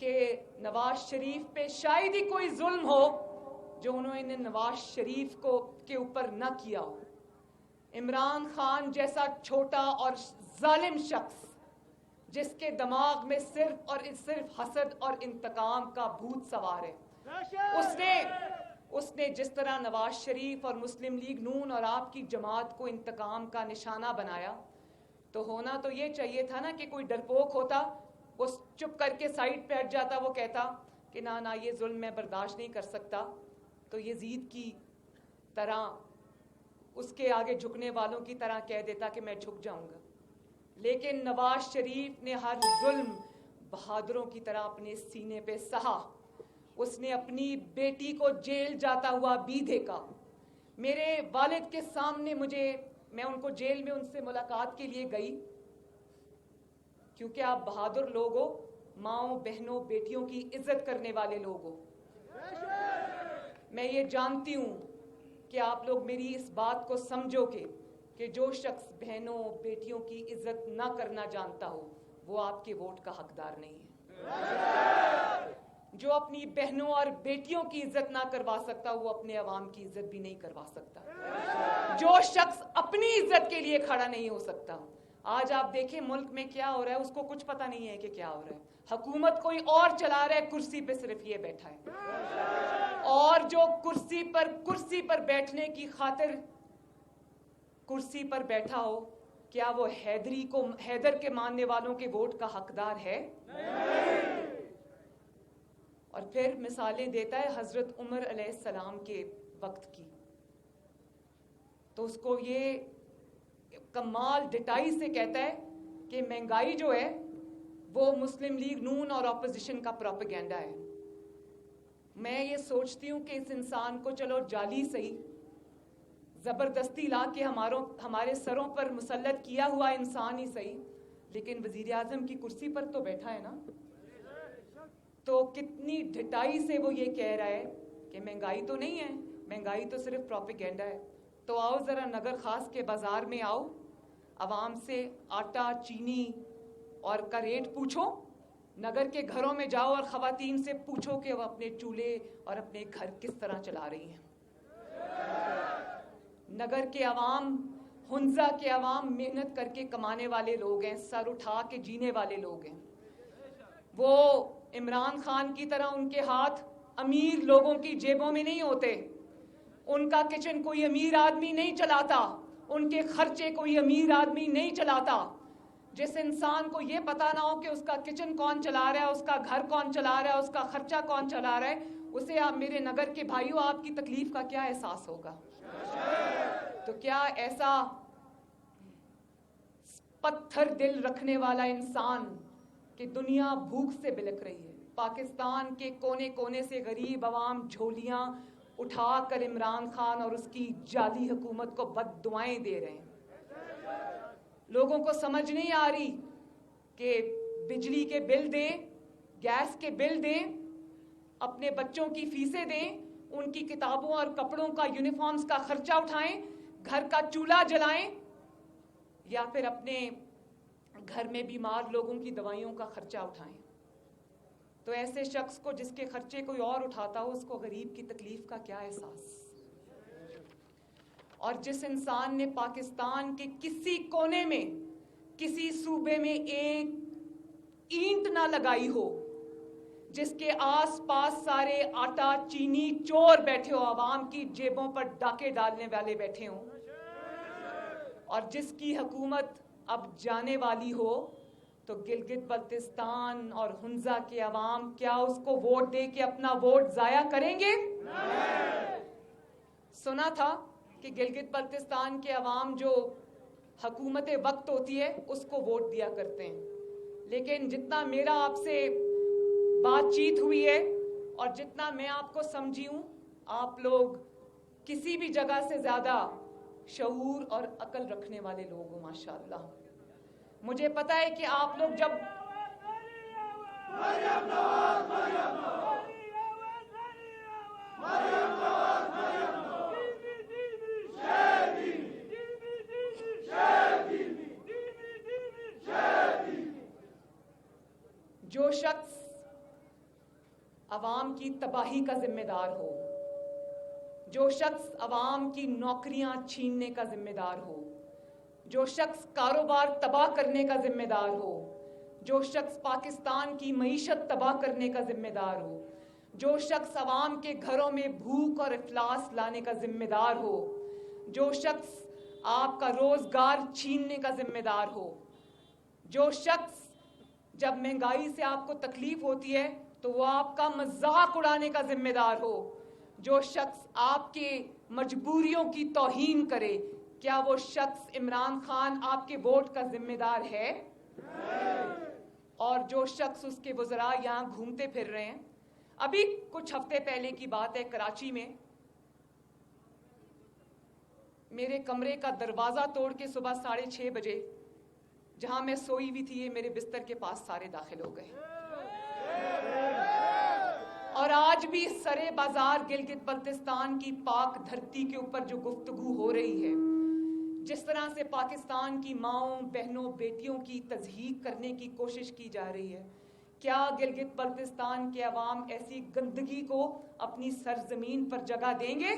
کہ نواز شریف پہ شاید ہی کوئی ظلم ہو جو انہوں نے نواز شریف کو کے اوپر نہ کیا ہو. عمران خان جیسا چھوٹا اور ظالم شخص جس کے دماغ میں صرف اور صرف حسد اور انتقام کا بھوت سوار ہے، اس نے جس طرح نواز شریف اور مسلم لیگ نون اور آپ کی جماعت کو انتقام کا نشانہ بنایا، تو ہونا تو یہ چاہیے تھا نا کہ کوئی ڈرپوک ہوتا، وہ چپ کر کے سائڈ پہ ہٹ جاتا، وہ کہتا کہ نہ یہ ظلم میں برداشت نہیں کر سکتا، تو یزید کی طرح اس کے آگے جھکنے والوں کی طرح کہہ دیتا کہ میں جھک جاؤں گا. لیکن نواز شریف نے ہر ظلم بہادروں کی طرح اپنے سینے پہ سہا. اس نے اپنی بیٹی کو جیل جاتا ہوا بھی دیکھا. میرے والد کے سامنے میں ان کو جیل میں ان سے ملاقات کے لیے گئی، کیونکہ آپ بہادر لوگ ہو، ماؤں بہنوں بیٹیوں کی عزت کرنے والے لوگ ہو. میں یہ جانتی ہوں کہ آپ لوگ میری اس بات کو سمجھو کہ جو شخص بہنوں بیٹیوں کی عزت نہ کرنا جانتا ہو وہ آپ کے ووٹ کا حقدار نہیں ہے. جو اپنی بہنوں اور بیٹیوں کی عزت نہ کروا سکتا وہ اپنے عوام کی عزت بھی نہیں کروا سکتا. جو شخص اپنی عزت کے لیے کھڑا نہیں ہو سکتا. آج آپ دیکھیں ملک میں کیا ہو رہا ہے، اس کو کچھ پتہ نہیں ہے کہ کیا ہو رہا ہے. حکومت کوئی اور چلا رہا ہے، کرسی پہ صرف یہ بیٹھا ہے، اور جو کرسی پر بیٹھنے کی خاطر کرسی پر بیٹھا ہو، کیا وہ حیدر کے ماننے والوں کے ووٹ کا حقدار ہے؟ اور پھر مثالیں دیتا ہے حضرت عمر علیہ السلام کے وقت کی، تو اس کو یہ کمال ڈٹائی سے کہتا ہے کہ مہنگائی جو ہے وہ مسلم لیگ نون اور اپوزیشن کا پروپیگنڈا ہے. میں یہ سوچتی ہوں کہ اس انسان کو چلو جعلی صحیح، زبردستی لا کے ہمارے سروں پر مسلط کیا ہوا انسان ہی صحیح، لیکن وزیر اعظم کی کرسی پر تو بیٹھا ہے نا. تو کتنی ڈھٹائی سے وہ یہ کہہ رہا ہے کہ مہنگائی تو نہیں ہے، مہنگائی تو صرف پروپیگنڈا ہے. تو آؤ ذرا نگر خاص کے بازار میں آؤ، عوام سے آٹا چینی اور کا ریٹ پوچھو. نگر کے گھروں میں جاؤ اور خواتین سے پوچھو کہ وہ اپنے چولہے اور اپنے گھر کس طرح چلا رہی ہیں. نگر کے عوام، ہنزا کے عوام محنت کر کے کمانے والے لوگ ہیں، سر اٹھا کے جینے والے لوگ ہیں. وہ عمران خان کی طرح ان کے ہاتھ امیر لوگوں کی جیبوں میں نہیں ہوتے. ان کا کچن کوئی امیر آدمی نہیں چلاتا، ان کے خرچے کوئی امیر آدمی نہیں چلاتا. جس انسان کو یہ پتا نہ ہو کہ اس کا کچن کون چلا رہا ہے، اس کا گھر کون چلا رہا ہے، اس کا خرچہ کون چلا رہا ہے، اسے آپ میرے نگر کے بھائیوں آپ کی تکلیف کا کیا احساس ہوگا؟ تو کیا ایسا پتھر دل رکھنے والا انسان کہ دنیا بھوک سے بلک رہی ہے، پاکستان کے کونے کونے سے غریب عوام جھولیاں اٹھا کر عمران خان اور اس کی جعلی حکومت کو بد دعائیں دے رہے ہیں. لوگوں کو سمجھ نہیں آ رہی کہ بجلی کے بل دیں، گیس کے بل دیں، اپنے بچوں کی فیسیں دیں، ان کی کتابوں اور کپڑوں کا یونیفارمز کا خرچہ اٹھائیں، گھر کا چولہا جلائیں، یا پھر اپنے گھر میں بیمار لوگوں کی دوائیوں کا خرچہ اٹھائیں. تو ایسے شخص کو جس کے خرچے کوئی اور اٹھاتا ہو، اس کو غریب کی تکلیف کا کیا احساس؟ اور جس انسان نے پاکستان کے کسی کونے میں کسی صوبے میں ایک اینٹ نہ لگائی ہو، جس کے آس پاس سارے آٹا چینی چور بیٹھے ہو، عوام کی جیبوں پر ڈاکے ڈالنے والے بیٹھے ہوں، اور جس کی حکومت اب جانے والی ہو، تو گلگت بلتستان اور ہنزا کے عوام کیا اس کو ووٹ دے کے اپنا ووٹ ضائع کریں گے؟ سنا تھا کہ گلگت بلتستان کے عوام جو حکومت وقت ہوتی ہے اس کو ووٹ دیا کرتے ہیں. لیکن جتنا میرا آپ سے بات چیت ہوئی ہے اور جتنا میں آپ کو سمجھی ہوں، آپ لوگ کسی بھی جگہ سے زیادہ شعور اور عقل رکھنے والے لوگ ہوں ماشاءاللہ. مجھے پتا ہے کہ آپ لوگ جب جو شخص عوام کی تباہی کا ذمہ دار ہو، جو شخص عوام کی نوکریاں چھیننے کا ذمہ دار ہو، جو شخص کاروبار تباہ کرنے کا ذمہ دار ہو، جو شخص پاکستان کی معیشت تباہ کرنے کا ذمہ دار ہو، جو شخص عوام کے گھروں میں بھوک اور افلاس لانے کا ذمہ دار ہو، جو شخص آپ کا روزگار چھیننے کا ذمہ دار ہو، جو شخص جب مہنگائی سے آپ کو تکلیف ہوتی ہے تو وہ آپ کا مذاق اڑانے کا ذمہ دار ہو، جو شخص آپ کے مجبوریوں کی توہین کرے، کیا وہ شخص عمران خان آپ کے ووٹ کا ذمہ دار ہے؟ اور جو شخص اس کے وزراء یہاں گھومتے پھر رہے ہیں، ابھی کچھ ہفتے پہلے کی بات ہے، کراچی میں میرے کمرے کا دروازہ توڑ کے صبح 6:30 بجے جہاں میں سوئی ہوئی تھی میرے بستر کے پاس سارے داخل ہو گئے، اور آج بھی سرے بازار گلگت بلتستان کی پاک دھرتی کے اوپر جو گفتگو ہو رہی ہے، جس طرح سے پاکستان کی ماؤں بہنوں بیٹیوں کی تضحیک کرنے کی کوشش کی جا رہی ہے، کیا گلگت بلتستان کے عوام ایسی گندگی کو اپنی سرزمین پر جگہ دیں گے؟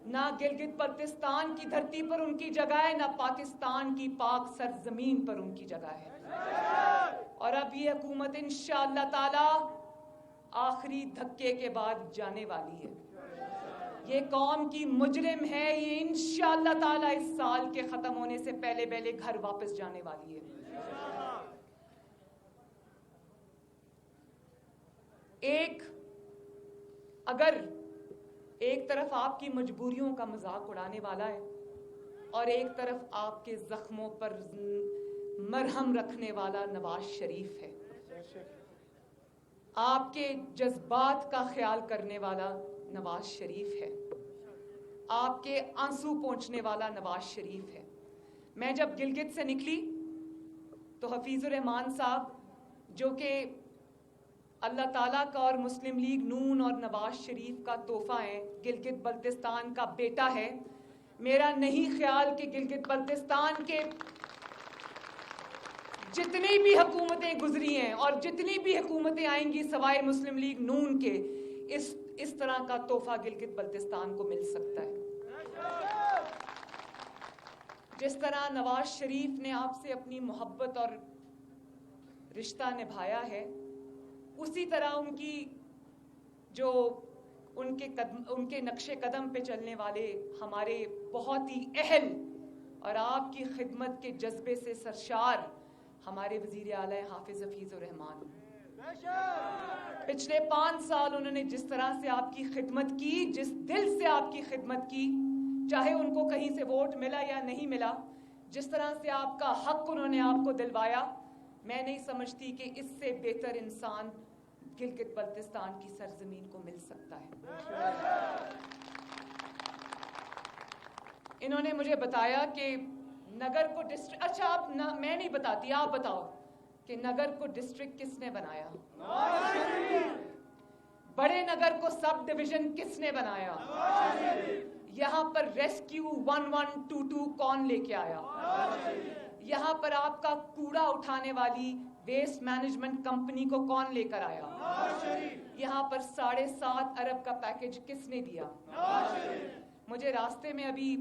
نہ گلگت بلتستان کی دھرتی پر ان کی جگہ ہے، نہ پاکستان کی پاک سرزمین پر ان کی جگہ ہے۔ اور اب یہ حکومت انشاءاللہ تعالی آخری دھکے کے بعد جانے والی ہے، یہ قوم کی مجرم ہے، یہ انشاءاللہ تعالی اس سال کے ختم ہونے سے پہلے پہلے گھر واپس جانے والی ہے۔ اگر ایک طرف آپ کی مجبوریوں کا مذاق اڑانے والا ہے اور ایک طرف آپ کے زخموں پر مرہم رکھنے والا نواز شریف ہے، آپ کے جذبات کا خیال کرنے والا نواز شریف ہے، آپ کے آنسو پونچھنے والا نواز شریف ہے۔ میں جب گلگت سے نکلی تو حفیظ الرحمان صاحب جو کہ اللہ تعالیٰ کا اور مسلم لیگ نون اور نواز شریف کا تحفہ ہے، گلگت بلتستان کا بیٹا ہے، میرا نہیں خیال کہ گلگت بلتستان کے جتنی بھی حکومتیں گزری ہیں اور جتنی بھی حکومتیں آئیں گی سوائے مسلم لیگ نون کے، اس طرح کا تحفہ گلگت بلتستان کو مل سکتا ہے۔ جس طرح نواز شریف نے آپ سے اپنی محبت اور رشتہ نبھایا ہے، اسی طرح ان کے نقش قدم پہ چلنے والے ہمارے بہت ہی اہل اور آپ کی خدمت کے جذبے سے سرشار ہمارے وزیر اعلیٰ حافظ حفیظ الرحمان، پچھلے 5 سال انہوں نے جس طرح سے آپ کی خدمت کی، جس دل سے آپ کی خدمت کی، چاہے ان کو کہیں سے ووٹ ملا یا نہیں ملا، جس طرح سے آپ کا حق انہوں نے آپ کو دلوایا، میں نہیں سمجھتی کہ اس سے بہتر انسان گلگت بلتستان کی سرزمین کو مل سکتا ہے۔ انہوں نے مجھے بتایا کہ نگر کو ڈسٹرکٹ، اچھا آپ میں نہیں بتاتی، آپ بتاؤ کہ نگر کو ڈسٹرکٹ کس نے بنایا؟ بڑے نگر کو سب ڈویژن کس نے بنایا؟ یہاں پر ریسکیو 1122 کون لے کے آیا؟ یہاں پر آپ کا کوڑا اٹھانے والی ویسٹ مینجمنٹ کمپنی کو کون لے کر آیا؟ یہاں پر 7.5 ارب کا پیکج کس نے دیا؟ مجھے راستے میں ابھی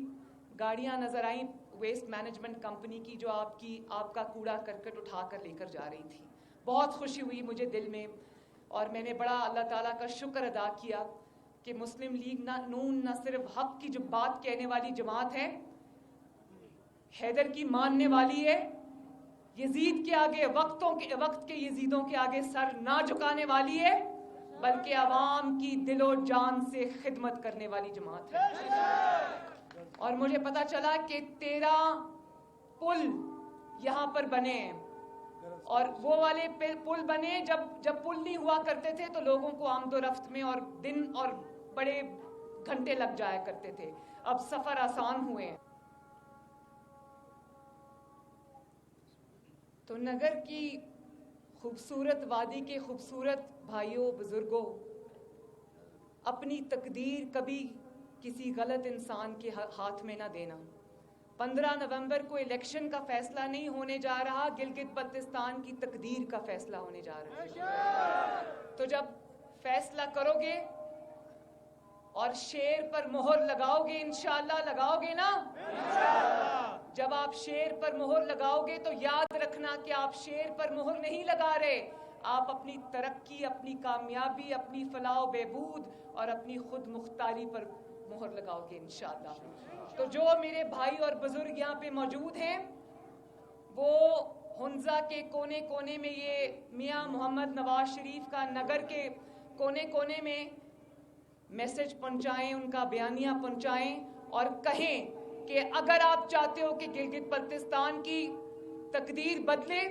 گاڑیاں نظر آئیں ویسٹ مینجمنٹ کمپنی کی جو آپ کا کوڑا کرکٹ اٹھا کر لے کر جا رہی تھی، بہت خوشی ہوئی مجھے دل میں، اور میں نے بڑا اللہ تعالیٰ کا شکر ادا کیا کہ مسلم لیگ نون نہ صرف حق کی جو بات کہنے والی جماعت ہے، حیدر کی ماننے والی ہے، یزید کے آگے وقت کے یزیدوں کے آگے سر نہ جھکانے والی ہے، بلکہ عوام کی دل و جان سے خدمت کرنے والی جماعت ہے۔ اور مجھے پتا چلا کہ 13 پل یہاں پر بنے ہیں، اور وہ والے پل بنے جب پل نہیں ہوا کرتے تھے تو لوگوں کو آمد و رفت میں اور دن اور بڑے گھنٹے لگ جایا کرتے تھے، اب سفر آسان ہوئے ہیں۔ تو نگر کی خوبصورت وادی کے خوبصورت بھائیوں بزرگوں، اپنی تقدیر کبھی کسی غلط انسان کے ہاتھ میں نہ دینا، 15 نومبر کو الیکشن کا فیصلہ نہیں ہونے جا رہا، گلگت بلتستان کی تقدیر کا فیصلہ ہونے جا رہا ہے۔ تو جب فیصلہ کرو گے اور شیر پر مہر لگاؤ گے، انشاءاللہ لگاؤ گے نا؟ جب آپ شیر پر مہر لگاؤ گے تو یاد رکھنا کہ آپ شیر پر مہر نہیں لگا رہے، آپ اپنی ترقی، اپنی کامیابی، اپنی فلاح و بہبود اور اپنی خود مختاری پر مہر لگاؤ گے انشاءاللہ۔ تو جو میرے بھائی اور بزرگ یہاں پہ موجود ہیں، وہ ہنزا کے کونے کونے میں، یہ میاں محمد نواز شریف کا نگر کے کونے کونے میں میسج پہنچائیں، ان کا بیانیہ پہنچائیں اور کہیں کہ اگر آپ چاہتے ہو کہ گلگت بلتستان کی تقدیر بدلے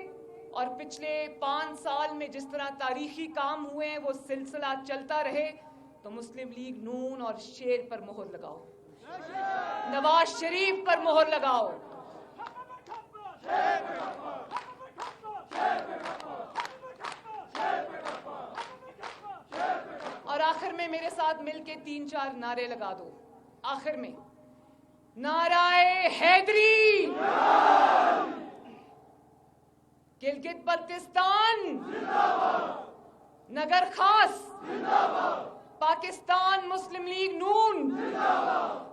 اور پچھلے 5 سال میں جس طرح تاریخی کام ہوئے ہیں وہ سلسلہ چلتا رہے، تو مسلم لیگ نون اور شیر پر مہر لگاؤ، نواز شریف پر مہر لگاؤ۔ اور آخر میں میرے ساتھ مل کے 3-4 نعرے لگا دو۔ آخر میں نعرہ حیدری، گلگت بلتستان نگر خاص، پاکستان مسلم لیگ نون،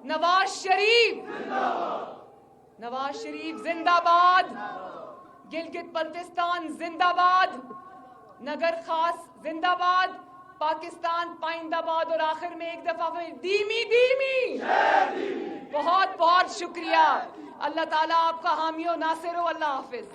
نواز شریف زندہ باد، گلگت بلتستان زندہ باد، نگر خاص زندہ باد، پاکستان پائندہ باد۔ اور آخر میں ایک دفعہ دیمی بہت بہت شکریہ۔ اللہ تعالیٰ آپ کا حامی و ناصر ہو۔ اللہ حافظ۔